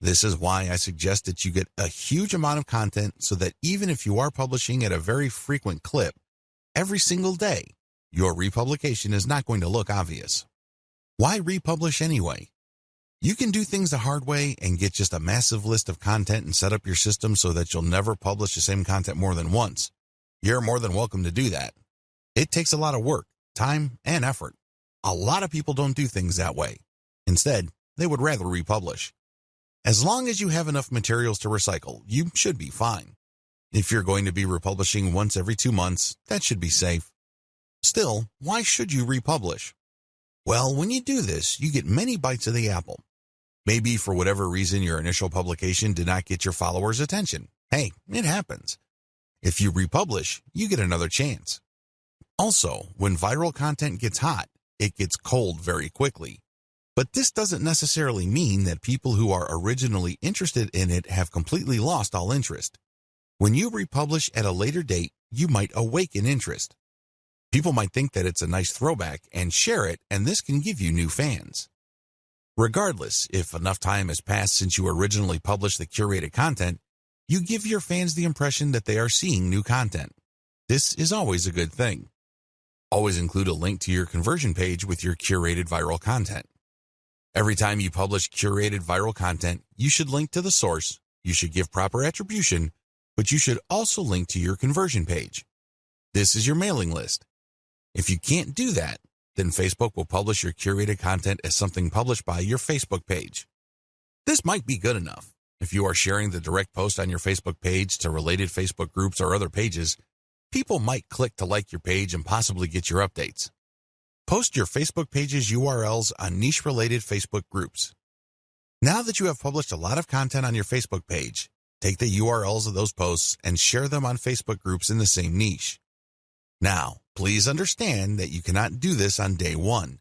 This is why I suggest that you get a huge amount of content so that even if you are publishing at a very frequent clip, every single day, your republication is not going to look obvious. Why republish anyway? You can do things the hard way and get just a massive list of content and set up your system so that you'll never publish the same content more than once. You're more than welcome to do that. It takes a lot of work, time, and effort. A lot of people don't do things that way. Instead, they would rather republish. As long as you have enough materials to recycle, you should be fine. If you're going to be republishing once every 2 months, that should be safe. Still, why should you republish? Well, when you do this, you get many bites of the apple. Maybe for whatever reason your initial publication did not get your followers' attention. Hey, it happens. If you republish, you get another chance. Also, when viral content gets hot, it gets cold very quickly. But this doesn't necessarily mean that people who are originally interested in it have completely lost all interest. When you republish at a later date, you might awaken interest. People might think that it's a nice throwback and share it, and this can give you new fans. Regardless, if enough time has passed since you originally published the curated content, you give your fans the impression that they are seeing new content. This is always a good thing. Always include a link to your conversion page with your curated viral content. Every time you publish curated viral content, you should link to the source, you should give proper attribution, but you should also link to your conversion page. This is your mailing list. If you can't do that, then Facebook will publish your curated content as something published by your Facebook page. This might be good enough. If you are sharing the direct post on your Facebook page to related Facebook groups or other pages, people might click to like your page and possibly get your updates. Post your Facebook page's URLs on niche-related Facebook groups. Now that you have published a lot of content on your Facebook page, take the URLs of those posts and share them on Facebook groups in the same niche. Now, please understand that you cannot do this on day one.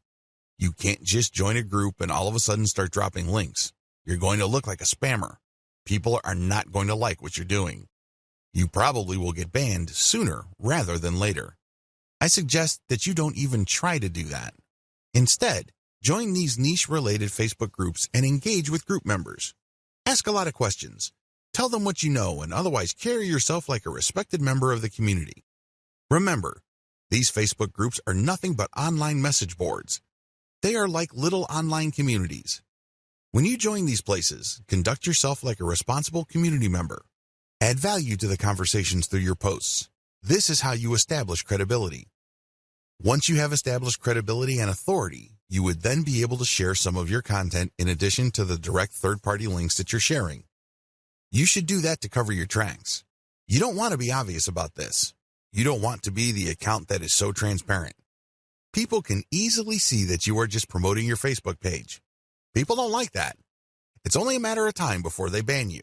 You can't just join a group and all of a sudden start dropping links. You're going to look like a spammer. People are not going to like what you're doing. You probably will get banned sooner rather than later. I suggest that you don't even try to do that. Instead, join these niche-related Facebook groups and engage with group members. Ask a lot of questions. Tell them what you know and otherwise carry yourself like a respected member of the community. Remember, these Facebook groups are nothing but online message boards. They are like little online communities. When you join these places, conduct yourself like a responsible community member. Add value to the conversations through your posts. This is how you establish credibility. Once you have established credibility and authority, you would then be able to share some of your content in addition to the direct third-party links that you're sharing. You should do that to cover your tracks. You don't want to be obvious about this. You don't want to be the account that is so transparent. People can easily see that you are just promoting your Facebook page. People don't like that. It's only a matter of time before they ban you.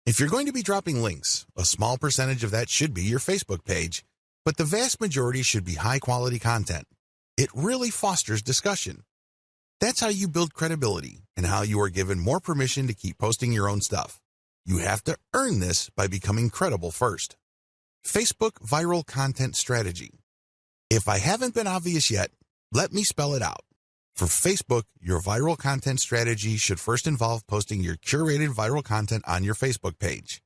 If you're going to be dropping links, a small percentage of that should be your Facebook page, but the vast majority should be high-quality content. It really fosters discussion. That's how you build credibility and how you are given more permission to keep posting your own stuff. You have to earn this by becoming credible first. Facebook Viral Content Strategy. If I haven't been obvious yet, let me spell it out. For Facebook, your viral content strategy should first involve posting your curated viral content on your Facebook page.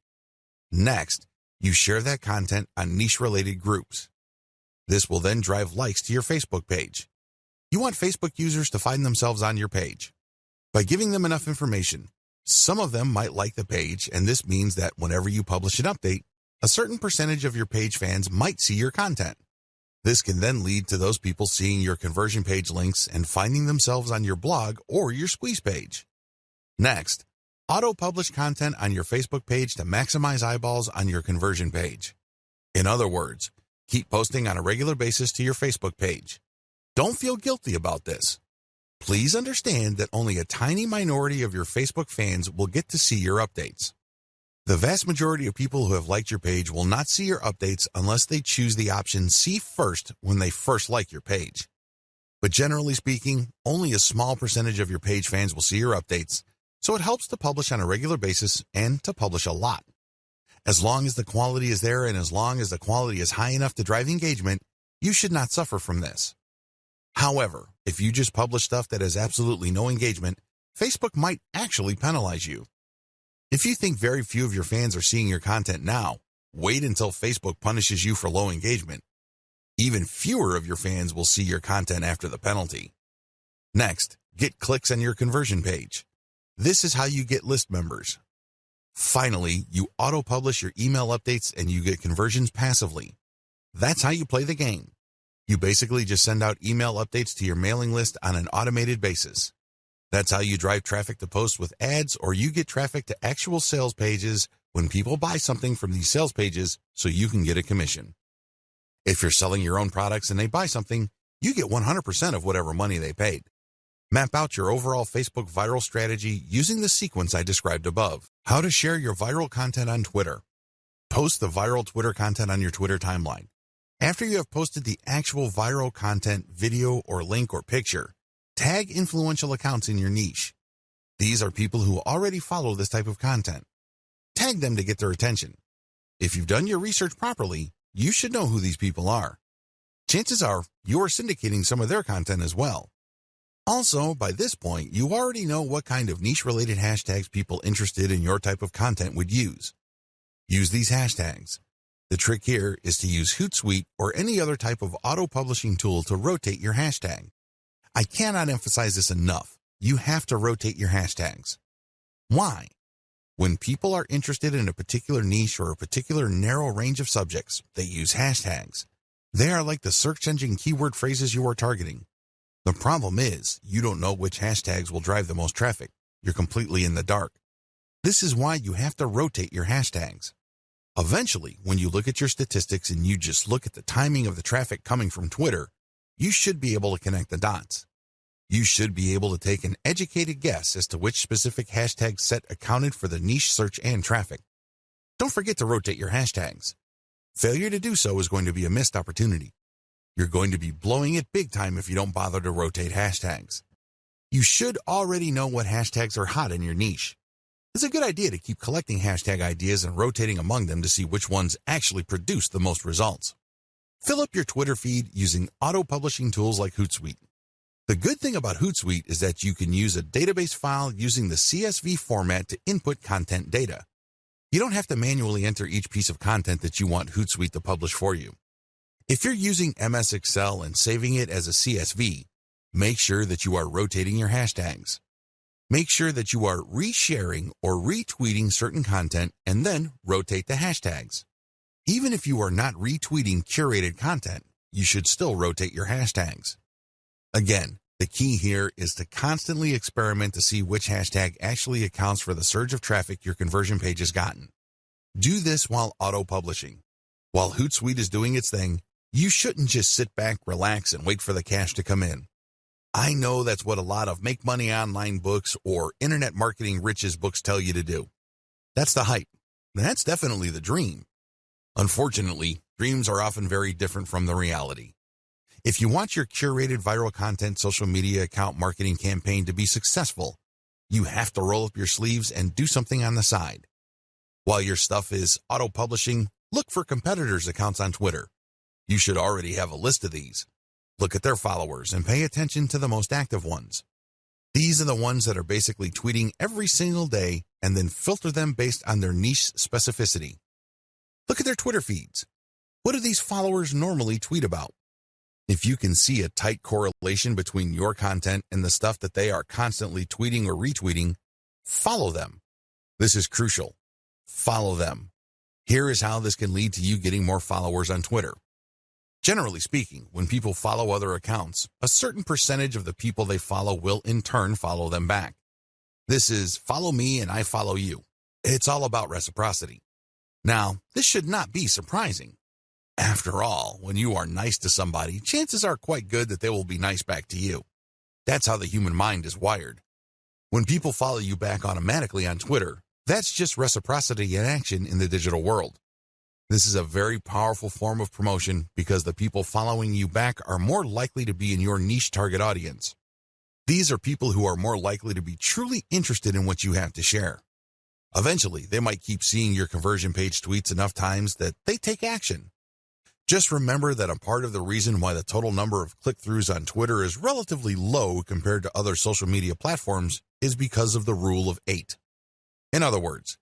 Next, you share that content on niche-related groups. This will then drive likes to your Facebook page. You want Facebook users to find themselves on your page. By giving them enough information, some of them might like the page, and this means that whenever you publish an update, a certain percentage of your page fans might see your content. This can then lead to those people seeing your conversion page links and finding themselves on your blog or your squeeze page. Next, auto-publish content on your Facebook page to maximize eyeballs on your conversion page. In other words, keep posting on a regular basis to your Facebook page. Don't feel guilty about this. Please understand that only a tiny minority of your Facebook fans will get to see your updates. The vast majority of people who have liked your page will not see your updates unless they choose the option See First when they first like your page. But generally speaking, only a small percentage of your page fans will see your updates, so it helps to publish on a regular basis and to publish a lot. As long as the quality is there and as long as the quality is high enough to drive engagement, you should not suffer from this. However, if you just publish stuff that has absolutely no engagement, Facebook might actually penalize you. If you think very few of your fans are seeing your content now, wait until Facebook punishes you for low engagement. Even fewer of your fans will see your content after the penalty. Next, get clicks on your conversion page. This is how you get list members. Finally, you auto-publish your email updates and you get conversions passively. That's how you play the game. You basically just send out email updates to your mailing list on an automated basis. That's how you drive traffic to posts with ads, or you get traffic to actual sales pages when people buy something from these sales pages so you can get a commission. If you're selling your own products and they buy something, you get 100% of whatever money they paid. Map out your overall Facebook viral strategy using the sequence I described above. How to share your viral content on Twitter. Post the viral Twitter content on your Twitter timeline. After you have posted the actual viral content, video or link or picture, tag influential accounts in your niche. These are people who already follow this type of content. Tag them to get their attention. If you've done your research properly, you should know who these people are. Chances are you are syndicating some of their content as well. Also, by this point, you already know what kind of niche-related hashtags people interested in your type of content would use. Use these hashtags. The trick here is to use Hootsuite or any other type of auto-publishing tool to rotate your hashtag. I cannot emphasize this enough. You have to rotate your hashtags. Why? When people are interested in a particular niche or a particular narrow range of subjects, they use hashtags. They are like the search engine keyword phrases you are targeting. The problem is, you don't know which hashtags will drive the most traffic. You're completely in the dark. This is why you have to rotate your hashtags. Eventually, when you look at your statistics and you just look at the timing of the traffic coming from Twitter, you should be able to connect the dots. You should be able to take an educated guess as to which specific hashtag set accounted for the niche search and traffic. Don't forget to rotate your hashtags. Failure to do so is going to be a missed opportunity. You're going to be blowing it big time if you don't bother to rotate hashtags. You should already know what hashtags are hot in your niche. It's a good idea to keep collecting hashtag ideas and rotating among them to see which ones actually produce the most results. Fill up your Twitter feed using auto-publishing tools like Hootsuite. The good thing about Hootsuite is that you can use a database file using the CSV format to input content data. You don't have to manually enter each piece of content that you want Hootsuite to publish for you. If you're using MS Excel and saving it as a CSV, make sure that you are rotating your hashtags. Make sure that you are resharing or retweeting certain content and then rotate the hashtags. Even if you are not retweeting curated content, you should still rotate your hashtags. Again, the key here is to constantly experiment to see which hashtag actually accounts for the surge of traffic your conversion page has gotten. Do this while auto-publishing. While Hootsuite is doing its thing, you shouldn't just sit back, relax, and wait for the cash to come in. I know that's what a lot of Make Money Online books or Internet Marketing Riches books tell you to do. That's the hype. That's definitely the dream. Unfortunately, dreams are often very different from the reality. If you want your curated viral content social media account marketing campaign to be successful, you have to roll up your sleeves and do something on the side. While your stuff is auto-publishing, look for competitors' accounts on Twitter. You should already have a list of these. Look at their followers and pay attention to the most active ones. These are the ones that are basically tweeting every single day and then filter them based on their niche specificity. Look at their Twitter feeds. What do these followers normally tweet about? If you can see a tight correlation between your content and the stuff that they are constantly tweeting or retweeting, follow them. This is crucial. Follow them. Here is how this can lead to you getting more followers on Twitter. Generally speaking, when people follow other accounts, a certain percentage of the people they follow will in turn follow them back. This is follow me and I follow you. It's all about reciprocity. Now, this should not be surprising. After all, when you are nice to somebody, chances are quite good that they will be nice back to you. That's how the human mind is wired. When people follow you back automatically on Twitter, that's just reciprocity in action in the digital world. This is a very powerful form of promotion because the people following you back are more likely to be in your niche target audience. These are people who are more likely to be truly interested in what you have to share. Eventually, they might keep seeing your conversion page tweets enough times that they take action. Just remember that a part of the reason why the total number of click-throughs on Twitter is relatively low compared to other social media platforms is because of the rule of 8. In other words,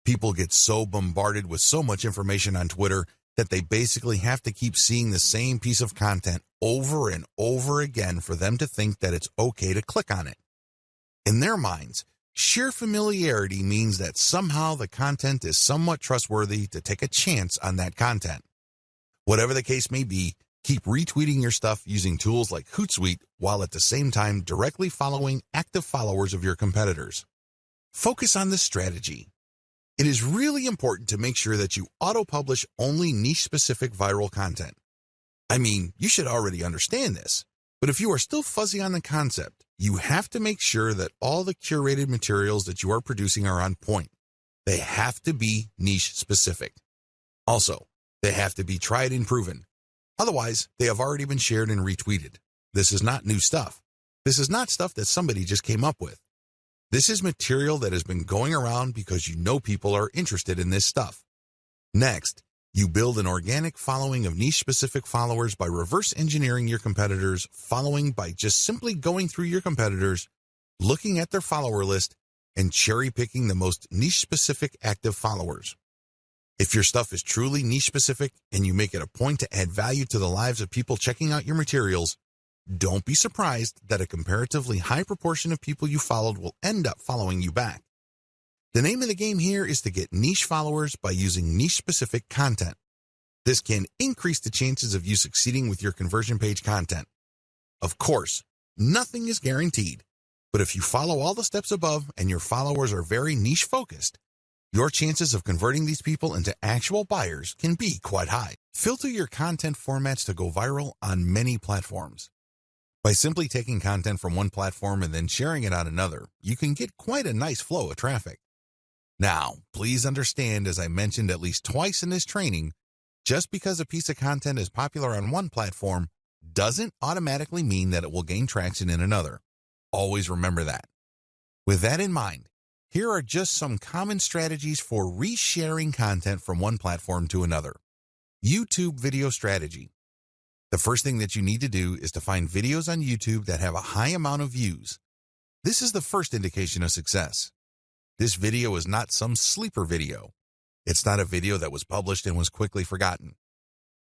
people get so bombarded with so much information on Twitter that they basically have to keep seeing the same piece of content over and over again for them to think that it's okay to click on it. In their minds, sheer familiarity means that somehow the content is somewhat trustworthy to take a chance on that content. Whatever the case may be, keep retweeting your stuff using tools like Hootsuite while at the same time directly following active followers of your competitors. Focus on this strategy. It is really important to make sure that you auto-publish only niche-specific viral content. I mean, you should already understand this, but if you are still fuzzy on the concept, you have to make sure that all the curated materials that you are producing are on point. They have to be niche-specific. Also, they have to be tried and proven. Otherwise, they have already been shared and retweeted. This is not new stuff. This is not stuff that somebody just came up with. This is material that has been going around because you know people are interested in this stuff. Next, you build an organic following of niche-specific followers by reverse engineering your competitors' following by just simply going through your competitors, looking at their follower list, and cherry-picking the most niche-specific active followers. If your stuff is truly niche-specific and you make it a point to add value to the lives of people checking out your materials, don't be surprised that a comparatively high proportion of people you followed will end up following you back. The name of the game here is to get niche followers by using niche-specific content. This can increase the chances of you succeeding with your conversion page content. Of course, nothing is guaranteed, but if you follow all the steps above and your followers are very niche-focused, your chances of converting these people into actual buyers can be quite high. Filter your content formats to go viral on many platforms. By simply taking content from one platform and then sharing it on another, you can get quite a nice flow of traffic. Now, please understand, as I mentioned at least twice in this training, just because a piece of content is popular on one platform doesn't automatically mean that it will gain traction in another. Always remember that. With that in mind, here are just some common strategies for resharing content from one platform to another. YouTube video strategy. The first thing that you need to do is to find videos on YouTube that have a high amount of views. This is the first indication of success. This video is not some sleeper video. It's not a video that was published and was quickly forgotten.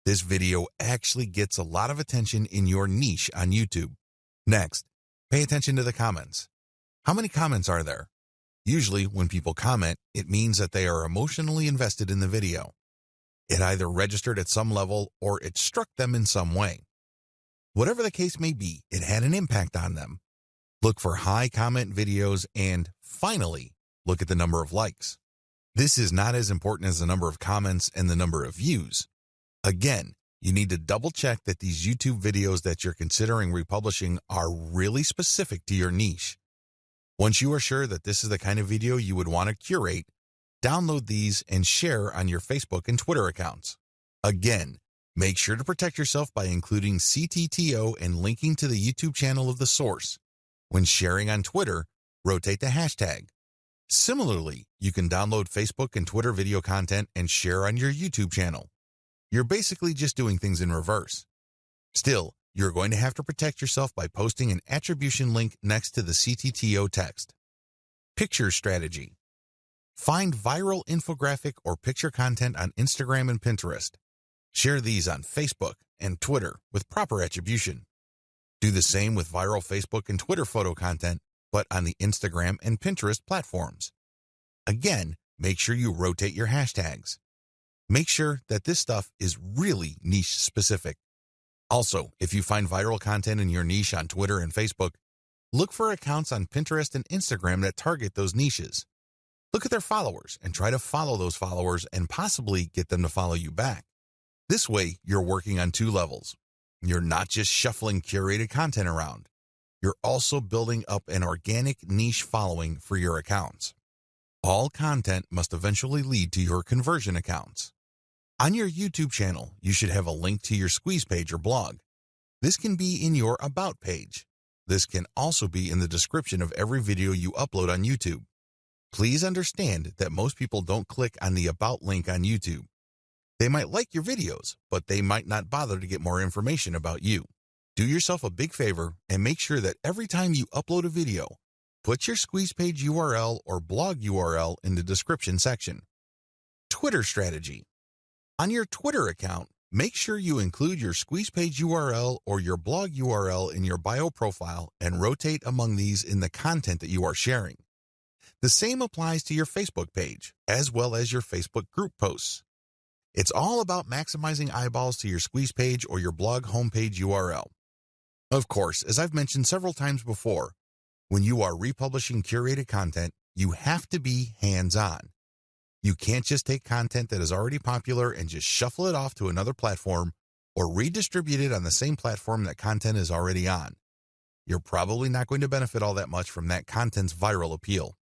This video actually gets a lot of attention in your niche on YouTube. Next, pay attention to the comments. How many comments are there? Usually, when people comment, it means that they are emotionally invested in the video. It either registered at some level or it struck them in some way. Whatever the case may be, it had an impact on them. Look for high comment videos and, finally, look at the number of likes. This is not as important as the number of comments and the number of views. Again, you need to double check that these YouTube videos that you're considering republishing are really specific to your niche. Once you are sure that this is the kind of video you would want to curate, download these and share on your Facebook and Twitter accounts. Again, make sure to protect yourself by including CTTO and linking to the YouTube channel of the source. When sharing on Twitter, rotate the hashtag. Similarly, you can download Facebook and Twitter video content and share on your YouTube channel. You're basically just doing things in reverse. Still, you're going to have to protect yourself by posting an attribution link next to the CTTO text. Picture strategy. Find viral infographic or picture content on Instagram and Pinterest. Share these on Facebook and Twitter with proper attribution. Do the same with viral Facebook and Twitter photo content, but on the Instagram and Pinterest platforms. Again, make sure you rotate your hashtags. Make sure that this stuff is really niche specific. Also, if you find viral content in your niche on Twitter and Facebook, look for accounts on Pinterest and Instagram that target those niches. Look at their followers and try to follow those followers and possibly get them to follow you back. This way, you're working on two levels. You're not just shuffling curated content around. You're also building up an organic niche following for your accounts. All content must eventually lead to your conversion accounts. On your YouTube channel, you should have a link to your squeeze page or blog. This can be in your About page. This can also be in the description of every video you upload on YouTube. Please understand that most people don't click on the About link on YouTube. They might like your videos, but they might not bother to get more information about you. Do yourself a big favor and make sure that every time you upload a video, put your squeeze page URL or blog URL in the description section. Twitter strategy. On your Twitter account, make sure you include your squeeze page URL or your blog URL in your bio profile and rotate among these in the content that you are sharing. The same applies to your Facebook page, as well as your Facebook group posts. It's all about maximizing eyeballs to your squeeze page or your blog homepage URL. Of course, as I've mentioned several times before, when you are republishing curated content, you have to be hands-on. You can't just take content that is already popular and just shuffle it off to another platform or redistribute it on the same platform that content is already on. You're probably not going to benefit all that much from that content's viral appeal.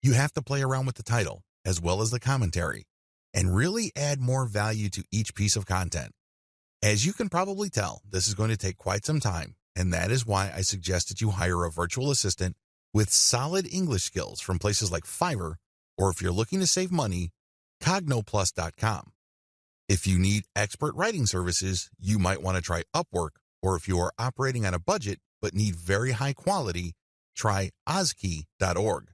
You have to play around with the title, as well as the commentary, and really add more value to each piece of content. As you can probably tell, this is going to take quite some time, and that is why I suggest that you hire a virtual assistant with solid English skills from places like Fiverr, or if you're looking to save money, Cognoplus.com. If you need expert writing services, you might want to try Upwork, or if you are operating on a budget but need very high quality, try Ozkey.org.